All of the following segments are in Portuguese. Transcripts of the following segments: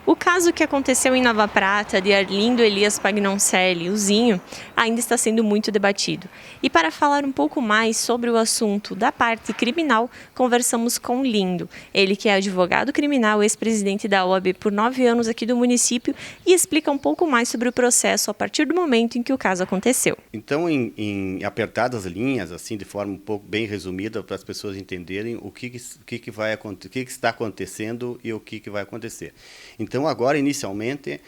O caso que aconteceu em Nova Prata, de Arlindo Elias Pagnoncelli, o Zinho, ainda está sendo muito debatido. E para falar um pouco mais sobre o assunto da parte criminal, conversamos com Lindo. Ele que é advogado criminal, ex-presidente da OAB por 9 anos aqui do município, e explica um pouco mais sobre o processo a partir do momento em que o caso aconteceu. Então, em apertadas linhas, assim, de forma um pouco bem resumida, para as pessoas entenderem o que está acontecendo e o que vai acontecer. Então, agora, inicialmente,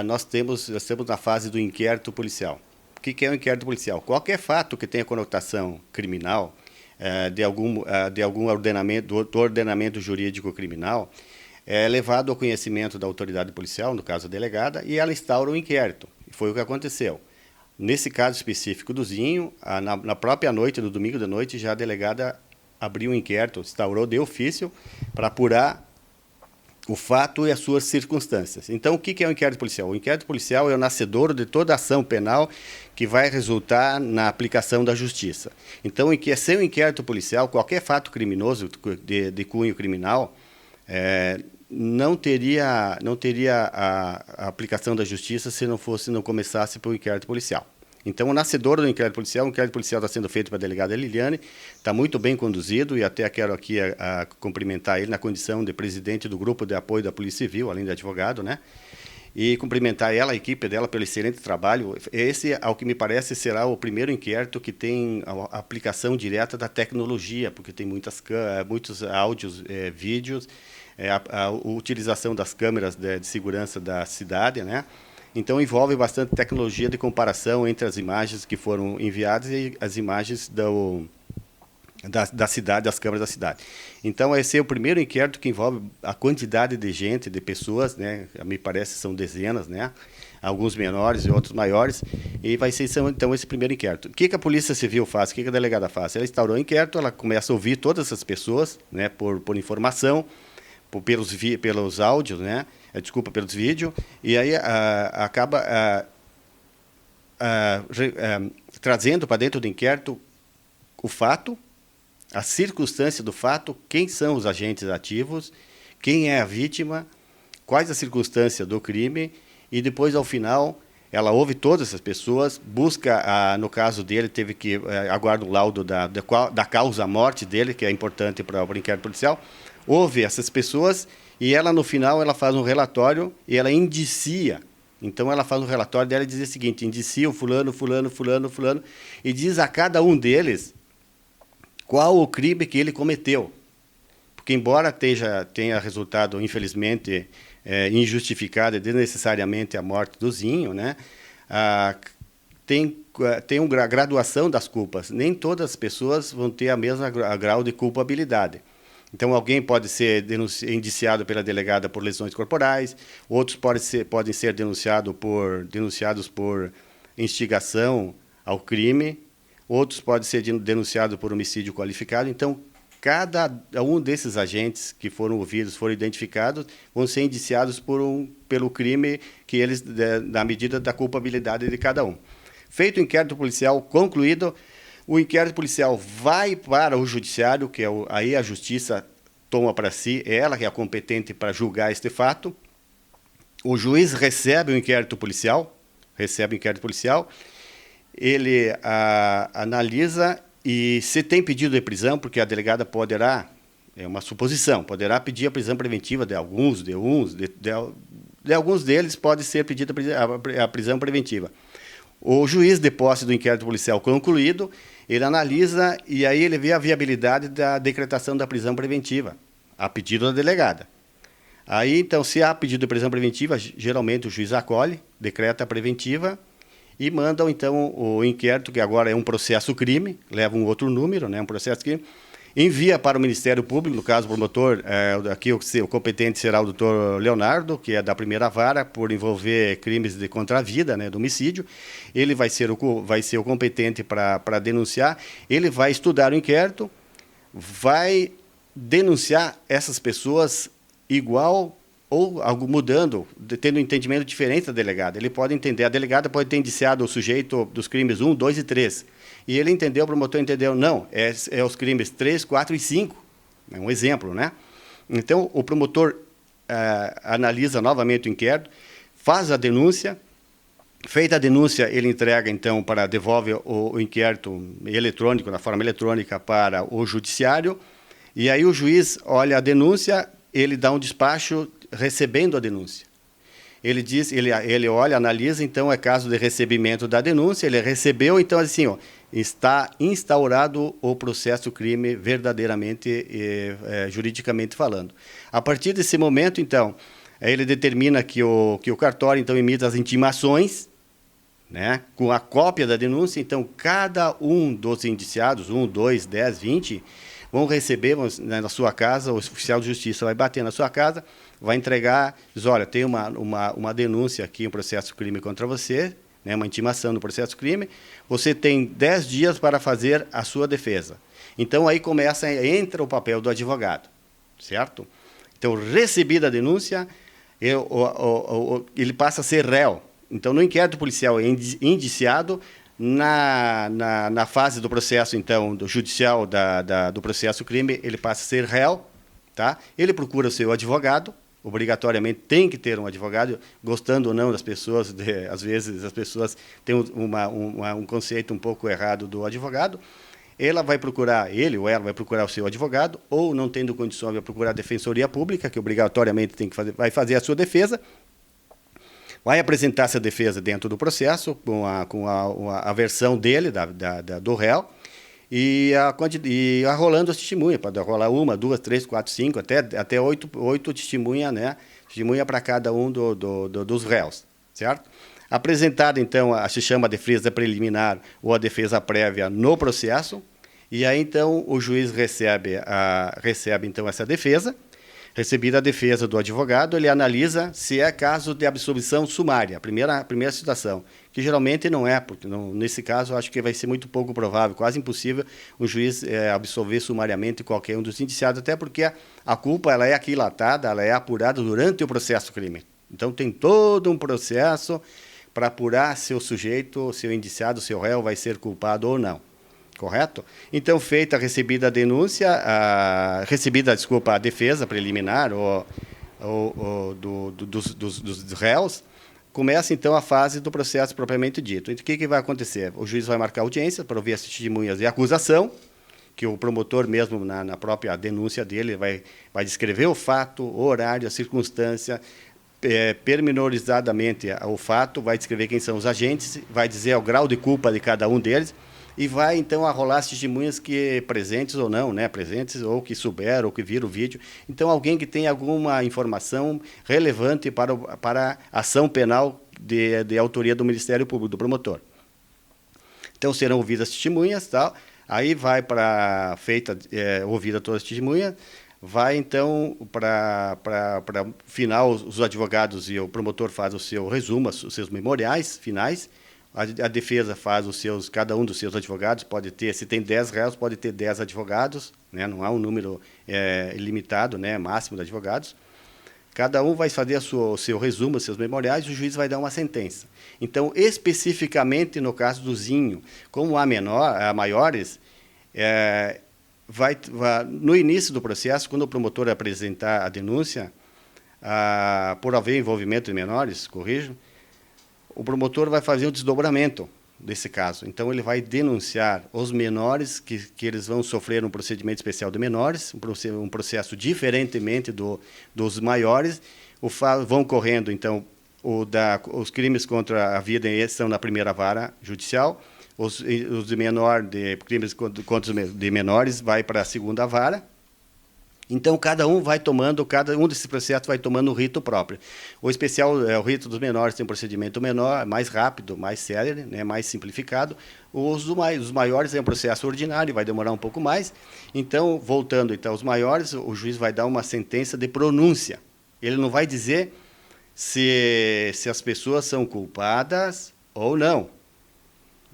nós estamos na fase do inquérito policial. O que é o inquérito policial? Qualquer fato que tenha conotação criminal, de algum ordenamento, do ordenamento jurídico criminal, é levado ao conhecimento da autoridade policial, no caso a delegada, e ela instaura o inquérito. Foi o que aconteceu. Nesse caso específico do Zinho, na própria noite, no domingo de noite, já a delegada abriu um inquérito, instaurou de ofício para apurar o fato e as suas circunstâncias. Então, o que é o inquérito policial? O inquérito policial é o nascedouro de toda ação penal que vai resultar na aplicação da justiça. Então, sem o inquérito policial, qualquer fato criminoso de cunho criminal não teria a aplicação da justiça se não começasse por inquérito policial. Então, o nascedor do inquérito policial está sendo feito pela delegada Liliane, está muito bem conduzido, e até quero aqui cumprimentar ele na condição de presidente do grupo de apoio da Polícia Civil, além de advogado, né? E cumprimentar ela, a equipe dela, pelo excelente trabalho. Esse, ao que me parece, será o primeiro inquérito que tem a aplicação direta da tecnologia, porque tem muitos áudios, vídeos, a utilização das câmeras de segurança da cidade, né? Então, envolve bastante tecnologia de comparação entre as imagens que foram enviadas e as imagens da cidade, das câmeras da cidade. Então, esse é o primeiro inquérito que envolve a quantidade de gente, de pessoas, né? Me parece são dezenas, né? Alguns menores e outros maiores, e vai ser, então, esse primeiro inquérito. O que a Polícia Civil faz? O que a delegada faz? Ela instaurou o inquérito, ela começa a ouvir todas essas pessoas, né? Por informação, pelos áudios, né? Pelos vídeos, e aí acaba trazendo para dentro do inquérito o fato, a circunstância do fato, quem são os agentes ativos, quem é a vítima, quais as circunstâncias do crime, e depois, ao final, ela ouve todas essas pessoas, busca, no caso dele, teve que aguardar o laudo da causa-morte dele, que é importante para o inquérito policial, ouve essas pessoas, e ela, no final, ela faz um relatório e ela indicia. Então, ela faz um relatório dela e diz o seguinte: indicia o fulano, fulano, fulano, fulano, e diz a cada um deles qual o crime que ele cometeu. Porque, embora tenha resultado, infelizmente, injustificada e desnecessariamente a morte do Zinho, né, tem uma graduação das culpas. Nem todas as pessoas vão ter a mesma grau de culpabilidade. Então, alguém pode ser indiciado pela delegada por lesões corporais, outros podem ser denunciados por instigação ao crime, outros podem ser denunciados por homicídio qualificado. Então, cada um desses agentes que foram ouvidos, foram identificados, vão ser indiciados pelo crime que eles, na medida da culpabilidade de cada um. Feito o inquérito policial concluído, o inquérito policial vai para o judiciário, que aí a justiça toma para si, ela que é a competente para julgar este fato. O juiz recebe o inquérito policial, ele analisa, e se tem pedido de prisão, porque a delegada poderá, é uma suposição, poderá pedir a prisão preventiva de alguns deles pode ser pedida a prisão preventiva. O juiz, de posse do inquérito policial concluído, ele analisa e aí ele vê a viabilidade da decretação da prisão preventiva, a pedido da delegada. Aí, então, se há pedido de prisão preventiva, geralmente o juiz acolhe, decreta a preventiva e manda, então, o inquérito, que agora é um processo crime, leva um outro número, né, um processo crime, envia para o Ministério Público, no caso o promotor, aqui o competente será o doutor Leonardo, que é da primeira vara, por envolver crimes contra a vida, né, do homicídio. Ele vai ser o competente para denunciar, ele vai estudar o inquérito, vai denunciar essas pessoas igual ou algo mudando, tendo um entendimento diferente da delegada. Ele pode entender, a delegada pode ter indiciado o sujeito dos crimes 1, 2 e 3. E ele entendeu, o promotor entendeu, não, é os crimes 3, 4 e 5. É um exemplo, né? Então, o promotor analisa novamente o inquérito, faz a denúncia. Feita a denúncia, ele entrega, então, devolve o inquérito eletrônico, na forma eletrônica, para o judiciário, e aí o juiz olha a denúncia, ele dá um despacho recebendo a denúncia. Ele olha, analisa, então é caso de recebimento da denúncia, ele recebeu, então assim, está instaurado o processo crime verdadeiramente, juridicamente falando. A partir desse momento, então, ele determina que o cartório, então, emita as intimações, né, com a cópia da denúncia. Então, cada um dos indiciados, 1, 2, 10, 20, vão receber na sua casa, o oficial de justiça vai bater na sua casa, vai entregar, diz, olha, tem uma denúncia aqui, um processo crime contra você, né, uma intimação no processo crime, você tem 10 dias para fazer a sua defesa. Então, aí entra o papel do advogado, certo? Então, recebida a denúncia, ele passa a ser réu. Então, no inquérito policial é indiciado, na fase do processo, então, do judicial do processo crime, ele passa a ser réu, tá? Ele procura o seu advogado, obrigatoriamente tem que ter um advogado, gostando ou não das pessoas, às vezes as pessoas têm um conceito um pouco errado do advogado. Ele ou ela vai procurar o seu advogado, ou não tendo condições, vai procurar a defensoria pública, que obrigatoriamente vai fazer a sua defesa. Vai apresentar essa defesa dentro do processo, com a versão dele, do réu, e arrolando as testemunhas. Pode arrolar 1, 2, 3, 4, 5, até 8 testemunhas, né? Testemunha para cada um dos réus, certo? Apresentada, então, se chama a defesa preliminar ou a defesa prévia no processo, e aí, então, o juiz recebe então, essa defesa. Recebida a defesa do advogado, ele analisa se é caso de absolvição sumária, a primeira situação, que geralmente não é, porque nesse caso acho que vai ser muito pouco provável, quase impossível um juiz absolver sumariamente qualquer um dos indiciados, até porque a culpa ela é aquilatada, ela é apurada durante o processo crime. Então tem todo um processo para apurar se o sujeito, se o indiciado, se o réu vai ser culpado ou não. Correto? Então, recebida a denúncia, a defesa preliminar dos réus, começa, então, a fase do processo propriamente dito. Então, o que vai acontecer? O juiz vai marcar audiência para ouvir as testemunhas de acusação, que o promotor mesmo, na própria denúncia dele, vai descrever o fato, o horário, a circunstância, pormenorizadamente o fato, vai descrever quem são os agentes, vai dizer o grau de culpa de cada um deles, e vai, então, arrolar as testemunhas que presentes ou não, né? Presentes ou que souberam, ou que viram o vídeo. Então, alguém que tem alguma informação relevante para a ação penal de autoria do Ministério Público, do promotor. Então, serão ouvidas as testemunhas, tal. Aí vai ouvida todas as testemunhas, vai, então, para final, os advogados e o promotor faz o seu resumo, os seus memoriais finais. A defesa faz cada um dos seus advogados, pode ter, se tem 10 réus, pode ter 10 advogados, né? Não há um número ilimitado, né? Máximo de advogados. Cada um vai fazer o seu resumo, os seus memoriais, e o juiz vai dar uma sentença. Então, especificamente no caso do Zinho, como há maiores, no início do processo, quando o promotor apresentar a denúncia, por haver envolvimento de menores, corrijo, o promotor vai fazer o desdobramento desse caso. Então, ele vai denunciar os menores, que eles vão sofrer um procedimento especial de menores, um processo diferentemente dos maiores. Vão correndo, então, os crimes contra a vida estão na primeira vara judicial, os de crimes contra de menores vai para a segunda vara. Então, cada um desses processos vai tomando um rito próprio. O especial, o rito dos menores tem um procedimento menor, mais rápido, mais célere, né, mais simplificado. Os maiores é um processo ordinário, vai demorar um pouco mais. Então, voltando aos maiores, o juiz vai dar uma sentença de pronúncia. Ele não vai dizer se as pessoas são culpadas ou não,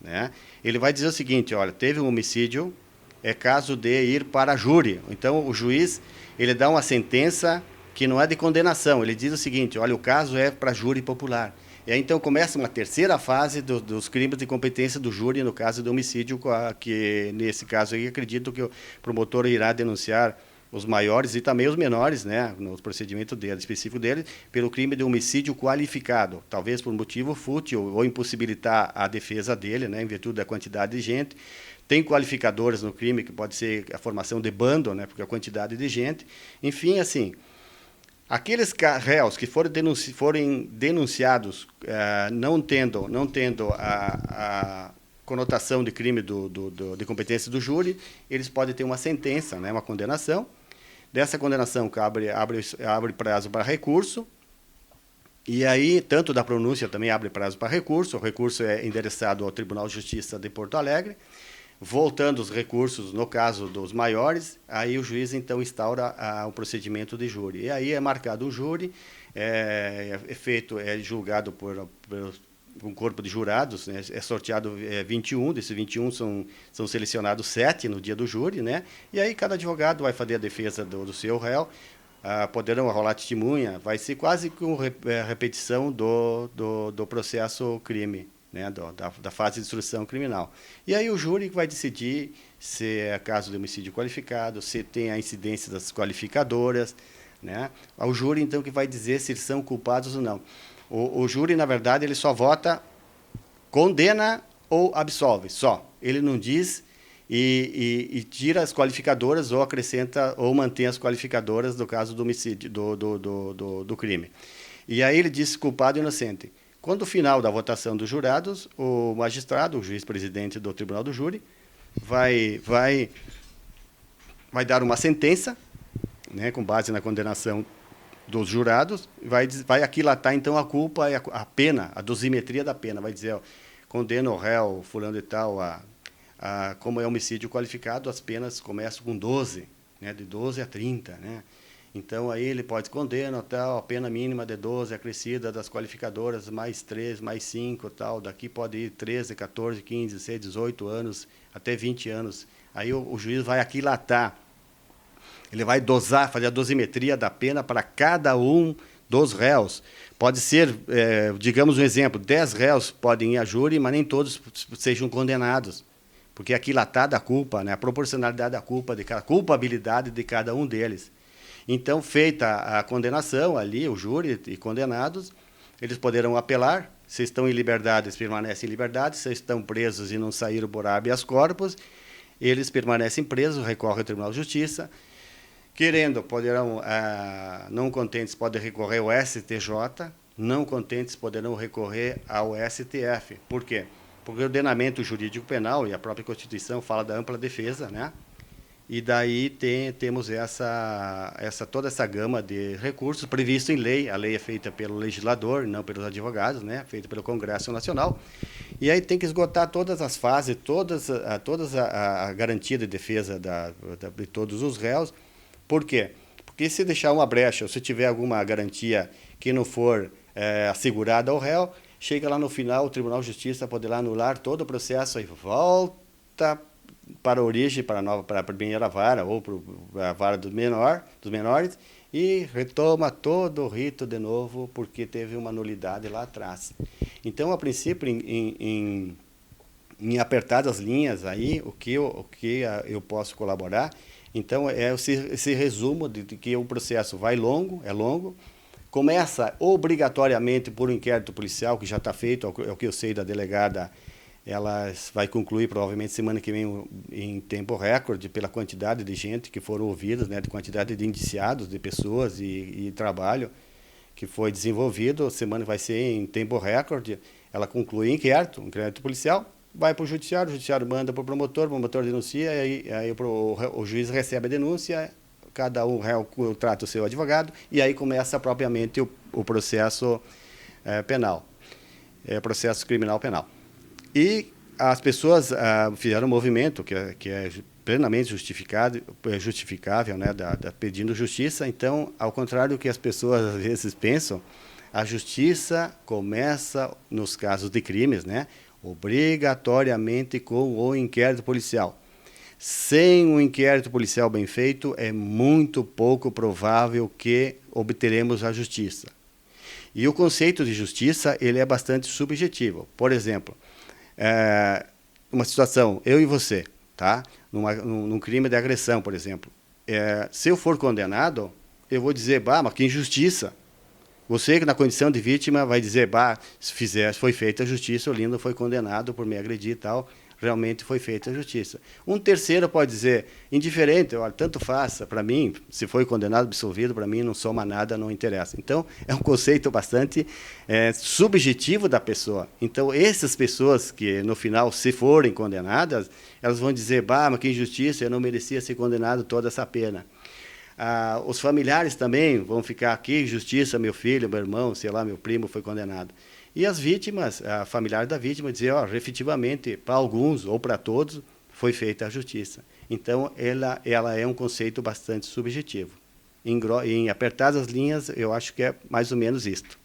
né? Ele vai dizer o seguinte, olha, teve um homicídio, é caso de ir para a júri. Então, o juiz ele dá uma sentença que não é de condenação. Ele diz o seguinte, olha, o caso é para júri popular. E aí, então, começa uma terceira fase dos crimes de competência do júri, no caso do homicídio, que, nesse caso aí, acredito que o promotor irá denunciar os maiores e também os menores, né, no procedimento específico dele, pelo crime de homicídio qualificado, talvez por motivo fútil ou impossibilitar a defesa dele, né, em virtude da quantidade de gente. Tem qualificadores no crime, que pode ser a formação de bando, né, porque a quantidade de gente. Enfim, assim, aqueles réus que forem denunciados não tendo a conotação de crime de competência do júri, eles podem ter uma sentença, né, uma condenação. Dessa condenação abre prazo para recurso, e aí, tanto da pronúncia também abre prazo para recurso. O recurso é endereçado ao Tribunal de Justiça de Porto Alegre. Voltando os recursos, no caso dos maiores, aí o juiz, então, instaura o procedimento de júri. E aí é marcado um júri, é julgado por um corpo de jurados, né? É sorteado 21, desses 21 são selecionados 7 no dia do júri, né? E aí cada advogado vai fazer a defesa do seu réu, poderão rolar testemunha, vai ser quase com repetição do processo crime, né? Da fase de instrução criminal. E aí o júri vai decidir se é caso de homicídio qualificado, se tem a incidência das qualificadoras, né? O júri, então, que vai dizer se eles são culpados ou não. O júri, na verdade, ele só vota, condena ou absolve, só. Ele não diz e tira as qualificadoras ou acrescenta ou mantém as qualificadoras no caso do homicídio, do crime. E aí ele diz culpado e inocente. Quando o final da votação dos jurados, o magistrado, o juiz-presidente do Tribunal do Júri, vai dar uma sentença, né, com base na condenação dos jurados, vai aquilatar, então, a culpa e a pena, a dosimetria da pena. Vai dizer, condena o réu, fulano e tal, como é homicídio qualificado, as penas começam com 12, né, de 12 a 30. Né? Então, aí ele pode condenar, tal, a pena mínima de 12, acrescida das qualificadoras, mais 3, mais 5, tal. Daqui pode ir 13, 14, 15, 16, 18 anos, até 20 anos. Aí o juiz vai aquilatar. Ele vai dosar, fazer a dosimetria da pena para cada um dos réus. Pode ser, digamos um exemplo, 10 réus podem ir a júri, mas nem todos sejam condenados, porque é aquilatada a culpa, né, a proporcionalidade da culpa, a culpabilidade de cada um deles. Então, feita a condenação ali, o júri e condenados, eles poderão apelar. Se estão em liberdade, eles permanecem em liberdade. Se estão presos e não saíram por habeas corpus, eles permanecem presos, recorrem ao Tribunal de Justiça. Querendo, poderão, não contentes, podem recorrer ao STJ, não contentes poderão recorrer ao STF. Por quê? Porque o ordenamento jurídico penal e a própria Constituição fala da ampla defesa, né? E daí temos toda essa gama de recursos previsto em lei. A lei é feita pelo legislador, não pelos advogados, né? Feita pelo Congresso Nacional. E aí tem que esgotar todas as fases, todas a garantia de defesa de todos os réus. Por quê? Porque se deixar uma brecha, ou se tiver alguma garantia que não for assegurada ao réu, chega lá no final, o Tribunal de Justiça poderá anular todo o processo e volta para a origem, para a primeira vara, ou para a vara dos menores, e retoma todo o rito de novo, porque teve uma nulidade lá atrás. Então, a princípio, em apertadas linhas, aí, o que eu posso colaborar, então, é esse resumo de que o processo é longo, começa obrigatoriamente por um inquérito policial, que já está feito, é o que eu sei da delegada. Ela vai concluir provavelmente semana que vem em tempo recorde, pela quantidade de gente que foram ouvidas, né, de quantidade de indiciados, de pessoas e trabalho que foi desenvolvido. Semana vai ser em tempo recorde. Ela conclui o inquérito policial, vai para o judiciário manda para o promotor denuncia, e aí o juiz recebe a denúncia, cada um réu trata o seu advogado, e aí começa propriamente o processo penal, processo criminal penal. E as pessoas fizeram um movimento que é plenamente justificável, né, pedindo justiça. Então, ao contrário do que as pessoas às vezes pensam, a justiça começa nos casos de crimes, né, obrigatoriamente com o inquérito policial. Sem um inquérito policial bem feito, é muito pouco provável que obteremos a justiça. E o conceito de justiça, ele é bastante subjetivo. Por exemplo, uma situação, eu e você, tá? Num crime de agressão, por exemplo. se eu for condenado, eu vou dizer, mas que injustiça. Você, na condição de vítima, vai dizer, se foi feita a justiça, o Lindo foi condenado por me agredir e tal, realmente foi feita a justiça. Um terceiro pode dizer, indiferente, olha, tanto faça, para mim, se foi condenado, absolvido, para mim não soma nada, não interessa. Então, é um conceito bastante subjetivo da pessoa. Então, essas pessoas que, no final, se forem condenadas, elas vão dizer, mas que injustiça, eu não merecia ser condenado toda essa pena. Os familiares também vão ficar aqui, justiça, meu filho, meu irmão, sei lá, meu primo foi condenado. E as vítimas, a familiar da vítima, dizer, efetivamente, para alguns ou para todos, foi feita a justiça. Então, ela é um conceito bastante subjetivo. Em apertadas linhas, eu acho que é mais ou menos isto.